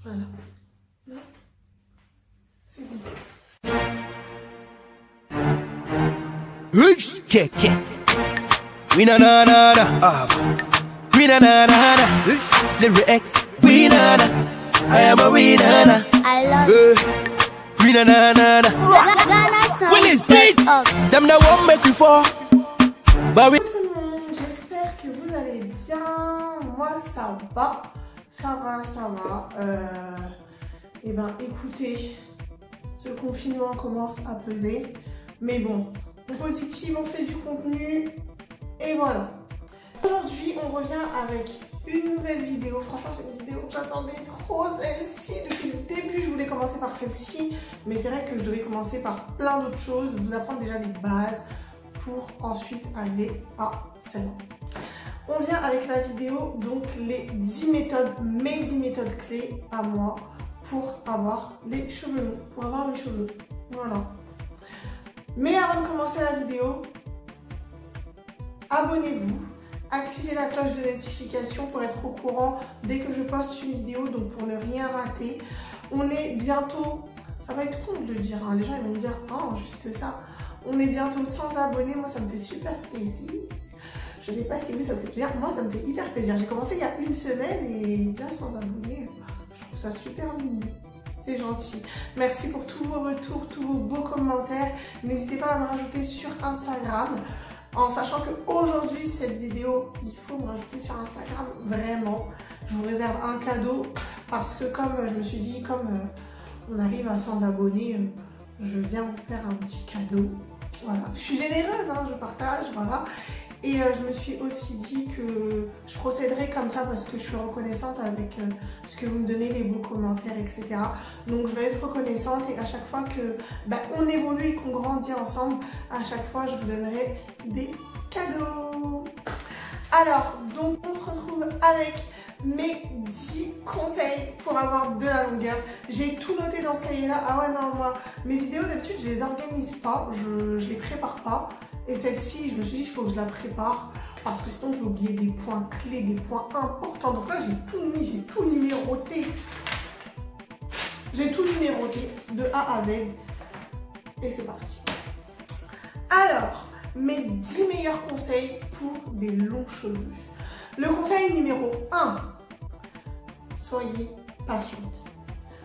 Voilà. Là, c'est bon. We na na na na, we na na na na, lyrics, we na na, I am a we na na, I love we na na na na. Ghana song. When it's beat, them that won't make we fall, but we. Tout le monde, j'espère que vous allez bien. Moi, ça va, ça va, ça va. Et ben, écoutez, ce confinement commence à peser, mais bon, on positive, on fait du contenu. Et voilà. Aujourd'hui, on revient avec une nouvelle vidéo. Franchement, c'est une vidéo que j'attendais trop, celle-ci. Depuis le début, je voulais commencer par celle-ci. Mais c'est vrai que je devais commencer par plein d'autres choses. Vous apprendre déjà les bases pour ensuite arriver à celle-là. On vient avec la vidéo, donc les 10 méthodes, mes 10 méthodes clés à moi pour avoir les cheveux longs. Pour avoir mes cheveux. Voilà. Mais avant de commencer la vidéo, abonnez-vous, activez la cloche de notification pour être au courant dès que je poste une vidéo, donc pour ne rien rater. On est bientôt, ça va être con de le dire, hein. Les gens ils vont me dire, oh juste ça, on est bientôt 100 abonnés, moi ça me fait super plaisir. Je ne sais pas si vous ça vous fait plaisir, moi ça me fait hyper plaisir. J'ai commencé il y a une semaine et déjà 100 abonnés, je trouve ça super mignon. C'est gentil. Merci pour tous vos retours, tous vos beaux commentaires. N'hésitez pas à me rajouter sur Instagram. En sachant qu'aujourd'hui, cette vidéo, il faut me rajouter sur Instagram, vraiment. Je vous réserve un cadeau parce que comme je me suis dit, comme on arrive à 100 abonnés, je viens vous faire un petit cadeau. Voilà. Je suis généreuse, hein, je partage, voilà. Et je me suis aussi dit que je procéderai comme ça parce que je suis reconnaissante avec ce que vous me donnez, les beaux commentaires, etc. Donc je vais être reconnaissante et à chaque fois que on évolue et qu'on grandit ensemble, à chaque fois je vous donnerai des cadeaux. Alors, donc on se retrouve avec mes 10 conseils pour avoir de la longueur. J'ai tout noté dans ce cahier-là. Ah ouais, non, moi, mes vidéos d'habitude, je les organise pas, je les prépare pas. Et celle-ci, je me suis dit, il faut que je la prépare parce que sinon, je vais oublier des points clés, des points importants. Donc là, j'ai tout mis, j'ai tout numéroté. J'ai tout numéroté de A à Z. Et c'est parti. Alors, mes 10 meilleurs conseils pour des longs cheveux. Le conseil numéro 1, soyez patiente.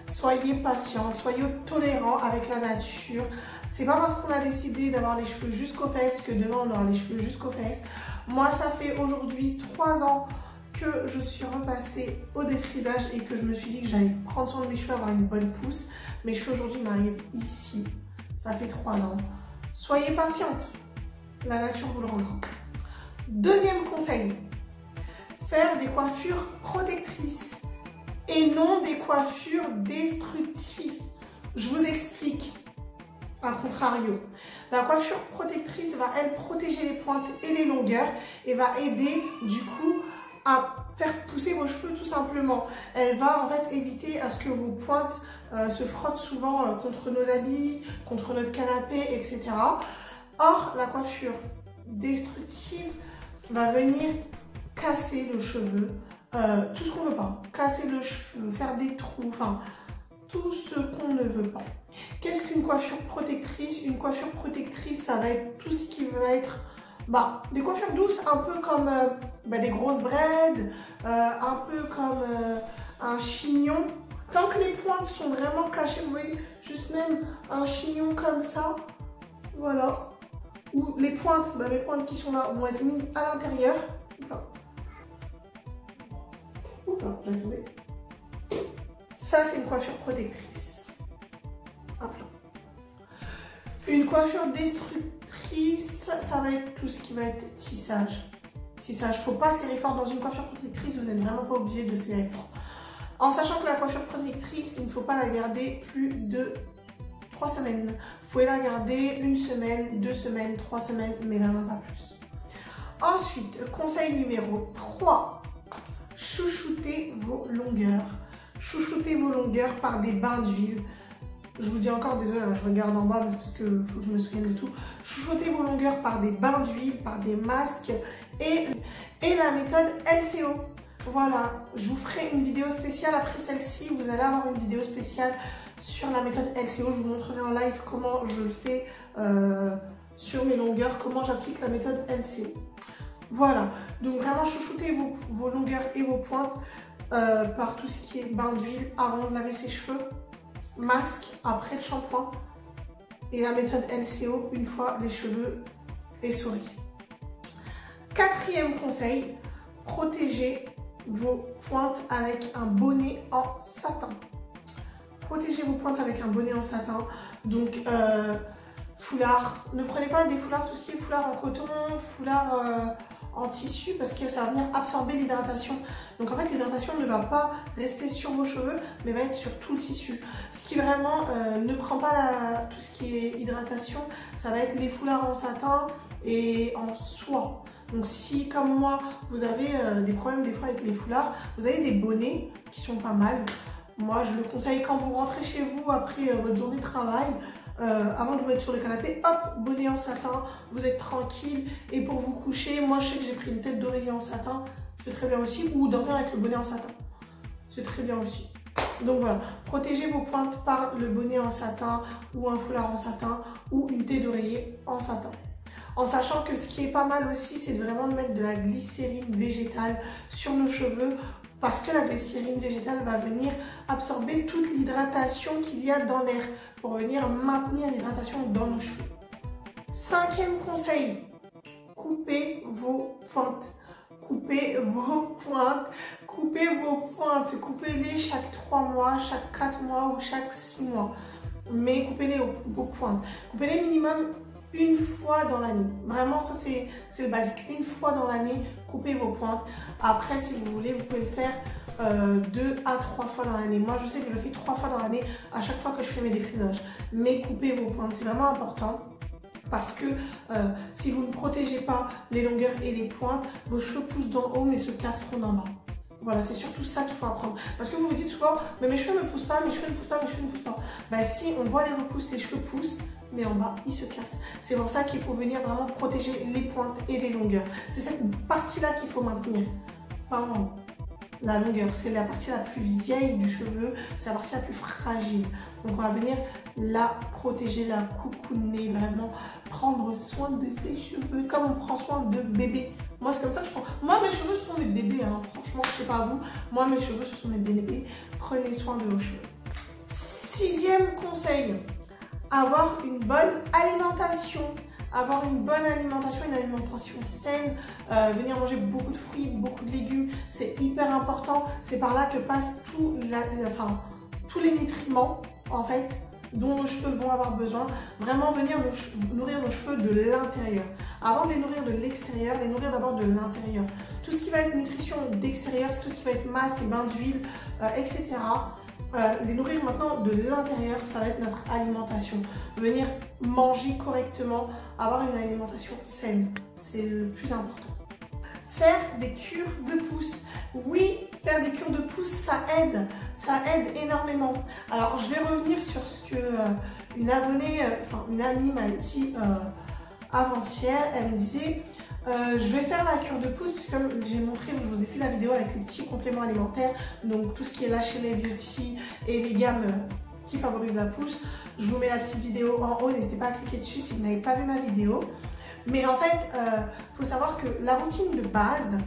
Soyez patiente, soyez tolérant avec la nature. C'est pas parce qu'on a décidé d'avoir les cheveux jusqu'aux fesses que demain on aura les cheveux jusqu'aux fesses. Moi, ça fait aujourd'hui 3 ans que je suis repassée au défrisage et que je me suis dit que j'allais prendre soin de mes cheveux, avoir une bonne pousse. Mes cheveux aujourd'hui m'arrivent ici. Ça fait 3 ans. Soyez patiente. La nature vous le rendra. Deuxième conseil, faire des coiffures protectrices et non des coiffures destructives. Je vous explique. A contrario, la coiffure protectrice va, elle, protéger les pointes et les longueurs et va aider, du coup, à faire pousser vos cheveux tout simplement. Elle va, en fait, éviter à ce que vos pointes se frottent souvent contre nos habits, contre notre canapé, etc. Or, la coiffure destructive va venir casser le cheveu, tout ce qu'on ne veut pas. Casser le cheveu, faire des trous, enfin, tout ce qu'on ne veut pas. Qu'est-ce qu'une coiffure protectrice? Une coiffure protectrice, ça va être tout ce qui va être des coiffures douces, un peu comme des grosses braids, un peu comme un chignon. Tant que les pointes sont vraiment cachées, vous voyez, juste même un chignon comme ça, voilà. Où les pointes, mes pointes qui sont là vont être mises à l'intérieur. Oups là, j'ai trouvé. Ça, c'est une coiffure protectrice. Hop là. Une coiffure destructrice, ça va être tout ce qui va être tissage. Tissage, faut pas serrer fort dans une coiffure protectrice, vous n'êtes vraiment pas obligé de serrer fort. En sachant que la coiffure protectrice, il ne faut pas la garder plus de 3 semaines. Vous pouvez la garder 1 semaine, 2 semaines, 3 semaines, mais vraiment pas plus. Ensuite, conseil numéro 3, chouchoutez vos longueurs. Chouchoutez vos longueurs par des bains d'huile. Je vous dis encore, désolé, je regarde en bas parce que faut que je me souvienne de tout. Chouchoutez vos longueurs par des bains d'huile, par des masques et la méthode LCO. Voilà, je vous ferai une vidéo spéciale après celle-ci. Vous allez avoir une vidéo spéciale sur la méthode LCO. Je vous montrerai en live comment je le fais sur mes longueurs, comment j'applique la méthode LCO. Voilà, donc vraiment chouchoutez vos longueurs et vos pointes par tout ce qui est bain d'huile avant de laver ses cheveux, masque après le shampoing et la méthode LCO une fois les cheveux essorés. Quatrième conseil, protégez vos pointes avec un bonnet en satin. Protégez vos pointes avec un bonnet en satin. Donc foulard, ne prenez pas des foulards, tout ce qui est foulard en coton, foulard en tissu, parce que ça va venir absorber l'hydratation. Donc en fait l'hydratation ne va pas rester sur vos cheveux, mais va être sur tout le tissu. Ce qui vraiment ne prend pas tout ce qui est hydratation, ça va être les foulards en satin et en soie. Donc si, comme moi, vous avez des problèmes des fois avec les foulards, vous avez des bonnets qui sont pas mal. Moi, je le conseille quand vous rentrez chez vous après votre journée de travail, avant de vous mettre sur le canapé, hop, bonnet en satin, vous êtes tranquille. Et pour vous coucher, moi je sais que j'ai pris une tête d'oreiller en satin, c'est très bien aussi. Ou dormir avec le bonnet en satin, c'est très bien aussi. Donc voilà, protégez vos pointes par le bonnet en satin ou un foulard en satin ou une tête d'oreiller en satin. En sachant que ce qui est pas mal aussi, c'est vraiment de mettre de la glycérine végétale sur nos cheveux, parce que la glycérine végétale va venir absorber toute l'hydratation qu'il y a dans l'air pour venir maintenir l'hydratation dans nos cheveux. Cinquième conseil, coupez vos pointes. Coupez vos pointes, coupez vos pointes, coupez-les chaque 3 mois, chaque 4 mois ou chaque 6 mois. Mais coupez-les vos pointes. Coupez-les minimum une fois dans l'année. Vraiment, ça c'est le basique. Une fois dans l'année, coupez vos pointes. Après, si vous voulez, vous pouvez le faire 2 à 3 fois dans l'année. Moi, je sais que je le fais 3 fois dans l'année à chaque fois que je fais mes défrisages. Mais coupez vos pointes, c'est vraiment important. Parce que si vous ne protégez pas les longueurs et les pointes, vos cheveux poussent d'en haut mais se casseront d'en bas. Voilà, c'est surtout ça qu'il faut apprendre. Parce que vous vous dites souvent, mais mes cheveux ne poussent pas, mes cheveux ne poussent pas, mes cheveux ne poussent pas. Bah si, on voit les repousses, les cheveux poussent, mais en bas, ils se cassent. C'est pour ça qu'il faut venir vraiment protéger les pointes et les longueurs. C'est cette partie-là qu'il faut maintenir. Pas en haut. La longueur, c'est la partie la plus vieille du cheveu, c'est la partie la plus fragile. Donc on va venir la protéger, la coucouner, vraiment prendre soin de ses cheveux comme on prend soin de bébé. Moi c'est comme ça que je prends. Moi mes cheveux ce sont mes bébés, hein. Franchement je sais pas vous, moi mes cheveux ce sont mes bébés. Prenez soin de vos cheveux. Sixième conseil, avoir une bonne alimentation. Avoir une bonne alimentation, une alimentation saine, venir manger beaucoup de fruits, beaucoup de légumes, c'est hyper important. C'est par là que passent tous les nutriments en fait dont nos cheveux vont avoir besoin. Vraiment venir nourrir nos cheveux de l'intérieur. Avant de les nourrir de l'extérieur, les nourrir d'abord de l'intérieur. Tout ce qui va être nutrition d'extérieur, c'est tout ce qui va être masque, bain d'huile, etc. Les nourrir maintenant de l'intérieur, ça va être notre alimentation. Venir manger correctement, avoir une alimentation saine, c'est le plus important. Faire des cures de pouce. Oui, faire des cures de pouce, ça aide énormément. Alors, je vais revenir sur ce que une amie m'a dit avant-hier. Elle me disait, je vais faire la cure de pouce, puisque comme j'ai montré, je vous ai fait la vidéo avec les petits compléments alimentaires, donc tout ce qui est lâché les beauty et les gammes qui favorisent la pousse. Je vous mets la petite vidéo en haut, n'hésitez pas à cliquer dessus si vous n'avez pas vu ma vidéo. Mais en fait, faut savoir que la routine de base,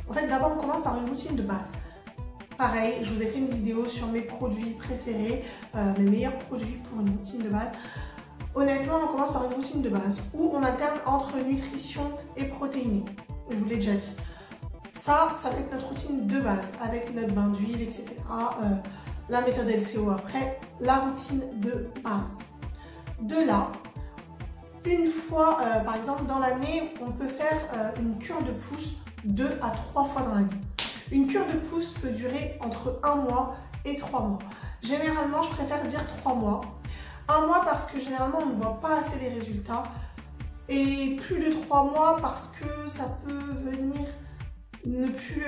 en fait d'abord on commence par une routine de base. Pareil, je vous ai fait une vidéo sur mes produits préférés, mes meilleurs produits pour une routine de base. Honnêtement, on commence par une routine de base où on alterne entre nutrition et protéines. Je vous l'ai déjà dit. Ça va être notre routine de base avec notre bain d'huile, etc. La méthode LCO après, la routine de base. De là, une fois, par exemple, dans l'année, on peut faire une cure de pouce 2 à 3 fois dans l'année. Une cure de pouce peut durer entre 1 mois et 3 mois. Généralement, je préfère dire 3 mois. 1 mois parce que généralement on ne voit pas assez les résultats et plus de 3 mois parce que ça peut venir ne plus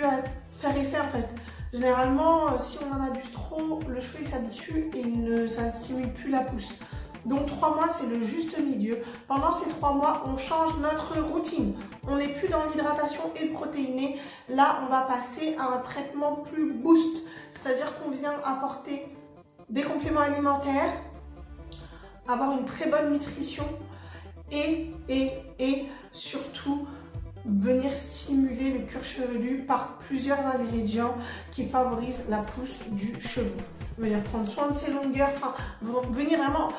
faire effet en fait. Généralement si on en abuse trop, le cheveu s'habitue et ça ne stimule plus la pousse. Donc 3 mois, c'est le juste milieu. Pendant ces 3 mois, on change notre routine. On n'est plus dans l'hydratation et le protéiné. Là, on va passer à un traitement plus boost. C'est-à-dire qu'on vient apporter des compléments alimentaires, avoir une très bonne nutrition et surtout venir stimuler le cuir chevelu par plusieurs ingrédients qui favorisent la pousse du cheveu. Venir prendre soin de ses longueurs, enfin venir vraiment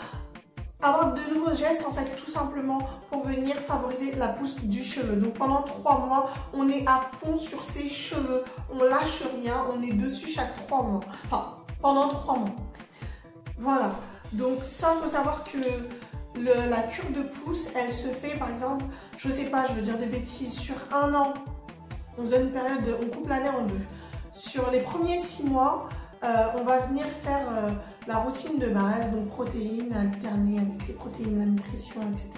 avoir de nouveaux gestes en fait, tout simplement pour venir favoriser la pousse du cheveu. Donc pendant 3 mois, on est à fond sur ses cheveux, on lâche rien, on est dessus chaque 3 mois, enfin pendant 3 mois. Voilà, donc ça, il faut savoir que la cure de pousse, elle se fait par exemple, je sais pas, je veux dire des bêtises, sur 1 an, on se donne une période, on coupe l'année en 2. Sur les premiers 6 mois, on va venir faire la routine de base, donc protéines alternées avec les protéines, la nutrition, etc.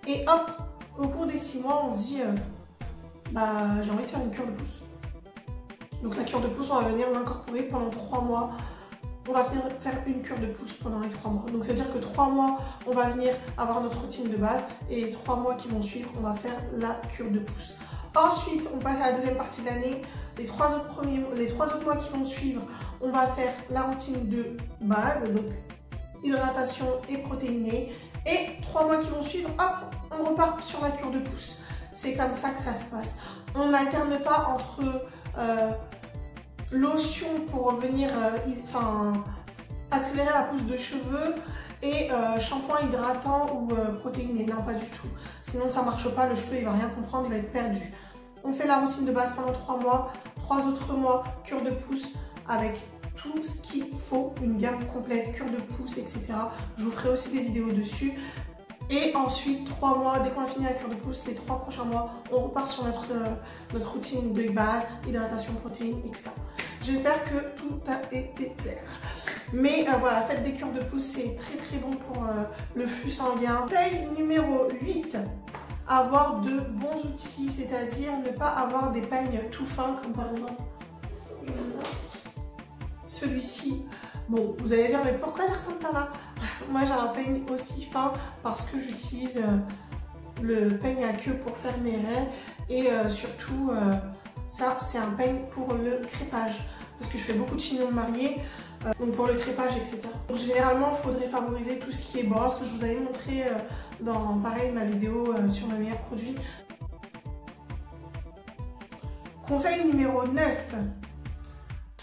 Et hop, au cours des 6 mois, on se dit, j'ai envie de faire une cure de pousse. Donc la cure de pousse, on va venir l'incorporer pendant 3 mois. On va venir faire une cure de pousse pendant les 3 mois. Donc, c'est-à-dire que 3 mois, on va venir avoir notre routine de base et les 3 mois qui vont suivre, on va faire la cure de pousse. Ensuite, on passe à la deuxième partie de l'année. Les 3 autres mois qui vont suivre, on va faire la routine de base, donc hydratation et protéinée. Et 3 mois qui vont suivre, hop, on repart sur la cure de pousse. C'est comme ça que ça se passe. On n'alterne pas entre lotion pour venir accélérer la pousse de cheveux et shampoing hydratant ou protéiné. Non, pas du tout. Sinon, ça marche pas, le cheveu, il va rien comprendre, il va être perdu. On fait la routine de base pendant 3 mois. 3 autres mois, cure de pousse avec tout ce qu'il faut, une gamme complète, cure de pousse, etc. Je vous ferai aussi des vidéos dessus. Et ensuite, 3 mois, dès qu'on a fini la cure de pousse, les 3 prochains mois, on repart sur notre routine de base, hydratation, protéines, etc. J'espère que tout a été clair. Mais voilà, faites des cures de pousse, c'est très très bon pour le flux sanguin. Conseil numéro 8, avoir de bons outils, c'est-à-dire ne pas avoir des peignes tout fins, comme par exemple celui-ci. Bon, vous allez dire, mais pourquoi j'ai ressemble là? Moi, j'ai un peigne aussi fin parce que j'utilise le peigne à queue pour faire mes raies et surtout, ça, c'est un peigne pour le crêpage parce que je fais beaucoup de chignons mariés, donc pour le crêpage, etc. Donc, généralement, il faudrait favoriser tout ce qui est brosse. Je vous avais montré dans, pareil, ma vidéo sur mes meilleurs produits. Conseil numéro 9.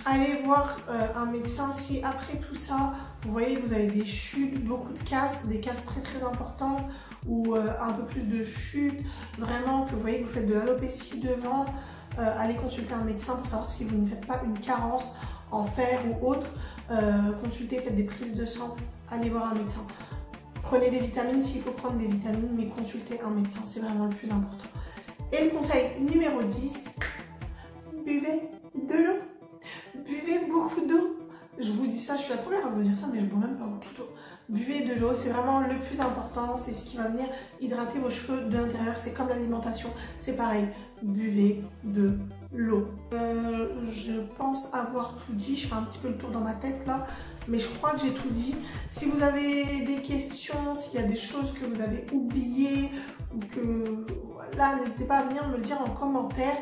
Allez voir un médecin si après tout ça, vous voyez que vous avez des chutes, beaucoup de casses, des casses très très importantes ou un peu plus de chutes, vraiment que vous voyez que vous faites de l'alopécie devant, allez consulter un médecin pour savoir si vous ne faites pas une carence en fer ou autre. Consultez, faites des prises de sang, allez voir un médecin. Prenez des vitamines s'il faut prendre des vitamines, mais consultez un médecin, c'est vraiment le plus important. Et le conseil numéro 10, buvez de l'eau. Buvez beaucoup d'eau. Je vous dis ça, je suis la première à vous dire ça, mais je bois même pas beaucoup d'eau. Buvez de l'eau, c'est vraiment le plus important. C'est ce qui va venir hydrater vos cheveux de l'intérieur. C'est comme l'alimentation, c'est pareil. Buvez de l'eau. Je pense avoir tout dit. Je fais un petit peu le tour dans ma tête là, mais je crois que j'ai tout dit. Si vous avez des questions, s'il y a des choses que vous avez oubliées ou que voilà, n'hésitez pas à venir me le dire en commentaire.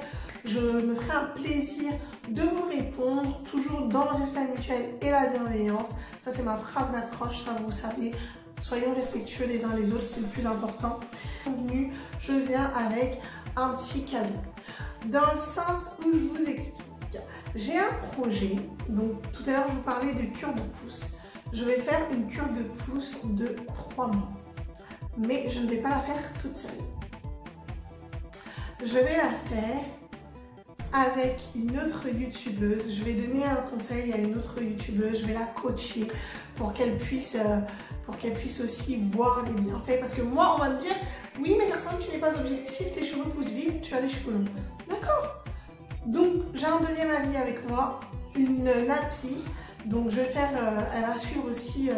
Je me ferai un plaisir de vous répondre, toujours dans le respect mutuel et la bienveillance. Ça, c'est ma phrase d'accroche, ça vous savez. Soyons respectueux les uns les autres, c'est le plus important. Bienvenue, je viens avec un petit cadeau. Dans le sens où je vous explique, j'ai un projet. Donc, tout à l'heure, je vous parlais de cure de pouce. Je vais faire une cure de pouce de 3 mois. Mais je ne vais pas la faire toute seule. Je vais la faire avec une autre youtubeuse. Je vais donner un conseil à une autre youtubeuse, je vais la coacher pour qu'elle puisse aussi voir les bienfaits. Parce que moi, on va me dire, oui, mais Gerson, tu n'es pas objectif, tes cheveux poussent vite, tu as les cheveux longs. D'accord. Donc, j'ai un deuxième avis avec moi, une nappie. Donc, je vais faire, elle va suivre aussi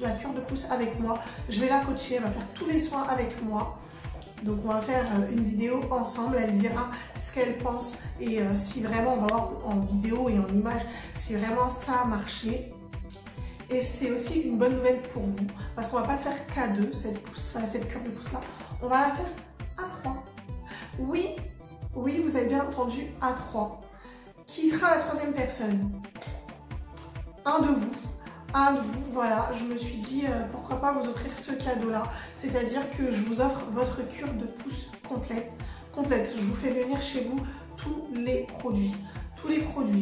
la cure de pouce avec moi. Je vais la coacher, elle va faire tous les soins avec moi. Donc on va faire une vidéo ensemble, elle dira ce qu'elle pense et si vraiment on va voir en vidéo et en image si vraiment ça a marché. Et c'est aussi une bonne nouvelle pour vous, parce qu'on va pas le faire qu'à 2, cette cure de pouce là, on va la faire à 3. Oui, vous avez bien entendu, à 3. Qui sera la troisième personne? Un de vous, voilà, je me suis dit pourquoi pas vous offrir ce cadeau-là. C'est-à-dire que je vous offre votre cure de pouce complète. Je vous fais venir chez vous tous les produits,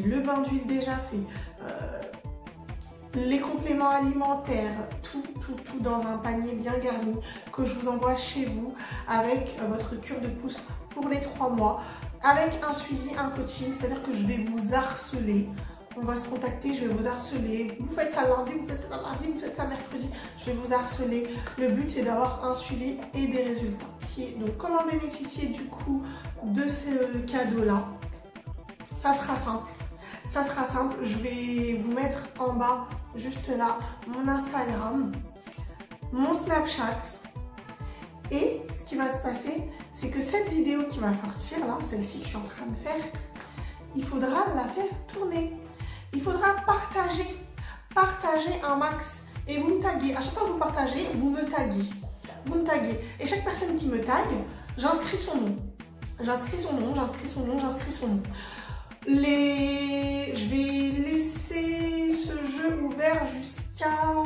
le bain d'huile déjà fait, les compléments alimentaires, tout dans un panier bien garni que je vous envoie chez vous avec votre cure de pouce pour les 3 mois, avec un suivi, un coaching, c'est-à-dire que je vais vous harceler. On va se contacter, je vais vous harceler. Vous faites ça lundi, vous faites ça mardi, vous faites ça mercredi. Je vais vous harceler. Le but, c'est d'avoir un suivi et des résultats. Donc, comment bénéficier du coup de ce cadeau-là? Ça sera simple. Je vais vous mettre en bas, juste là, mon Instagram, mon Snapchat. Et ce qui va se passer, c'est que cette vidéo qui va sortir, là, celle-ci que je suis en train de faire, il faudra la faire tourner. Il faudra partager un max et vous me taguez. À chaque fois que vous partagez, vous me taguez. Et chaque personne qui me tague, j'inscris son nom. Je vais laisser ce jeu ouvert jusqu'à...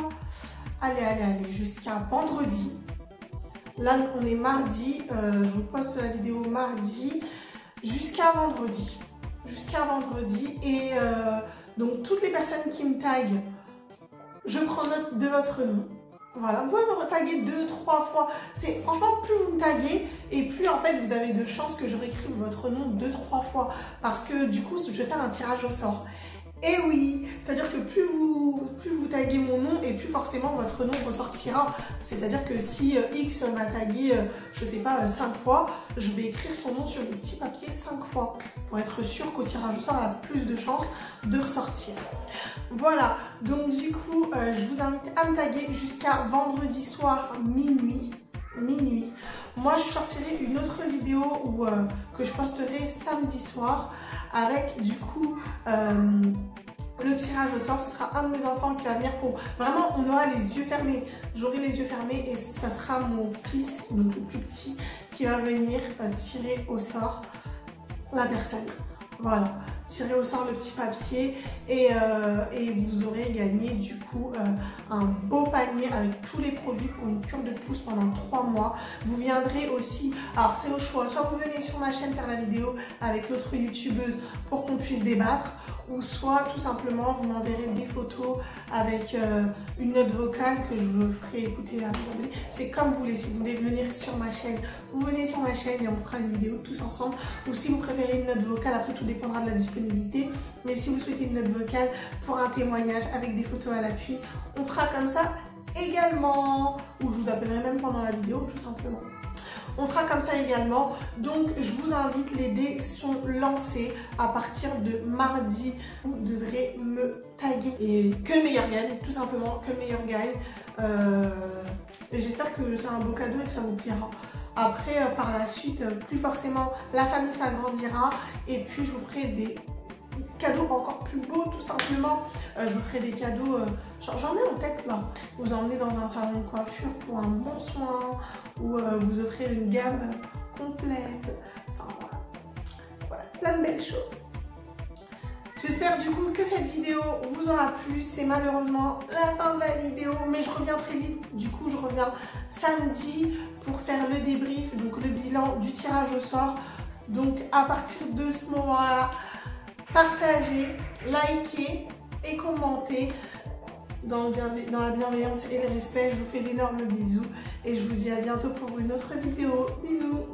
jusqu'à vendredi. Là, on est mardi. Je vous poste la vidéo mardi jusqu'à vendredi. Et donc toutes les personnes qui me taguent, je prends note de votre nom. Voilà, vous pouvez me retaguer 2-3 fois. Franchement, plus vous me taguez et plus en fait vous avez de chances que je réécrive votre nom 2-3 fois. Parce que du coup, je vais faire un tirage au sort. Et oui, c'est-à-dire que plus vous taguez mon nom et plus forcément votre nom ressortira. C'est-à-dire que si X m'a tagué, je sais pas, 5 fois, je vais écrire son nom sur le petit papier 5 fois pour être sûr qu'au tirage au sort, elle a plus de chances de ressortir. Voilà, donc du coup, je vous invite à me taguer jusqu'à vendredi soir minuit. Moi, je sortirai une autre vidéo que je posterai samedi soir avec du coup le tirage au sort. Ce sera un de mes enfants qui va venir pour... Vraiment, on aura les yeux fermés. J'aurai les yeux fermés et ça sera mon fils, donc le plus petit, qui va venir tirer au sort la personne. Voilà, tirer au sort le petit papier et vous aurez gagné du coup un beau panier avec tous les produits pour une cure de pouce pendant 3 mois. Vous viendrez aussi, alors c'est au choix, soit vous venez sur ma chaîne faire la vidéo avec l'autre youtubeuse pour qu'on puisse débattre, ou soit tout simplement vous m'enverrez des photos avec une note vocale que je vous ferai écouter à mes abonnés. C'est comme vous voulez, si vous voulez venir sur ma chaîne, vous venez sur ma chaîne et on fera une vidéo tous ensemble, ou si vous préférez une note vocale, après tout dépendra de la disponibilité, mais si vous souhaitez une note vocale pour un témoignage avec des photos à l'appui, on fera comme ça également, ou je vous appellerai même pendant la vidéo tout simplement. On fera comme ça également, donc je vous invite, les dés sont lancés à partir de mardi. Vous devrez me taguer et que le meilleur gagne, tout simplement, que le meilleur gagne. Et j'espère que c'est un beau cadeau et que ça vous plaira. Après, par la suite, plus forcément, la famille s'agrandira et puis je vous ferai des cadeaux encore plus beaux, tout simplement. Je vous ferai des cadeaux, j'en ai en tête là. Vous emmenez dans un salon de coiffure pour un bon soin, ou vous offrez une gamme complète. Enfin voilà, plein de belles choses. J'espère du coup que cette vidéo vous aura plu. C'est malheureusement la fin de la vidéo, mais je reviens très vite. Du coup, je reviens samedi pour faire le débrief, donc le bilan du tirage au sort. Donc à partir de ce moment-là, partagez, likez et commentez dans la bienveillance et le respect. Je vous fais d'énormes bisous et je vous dis à bientôt pour une autre vidéo. Bisous.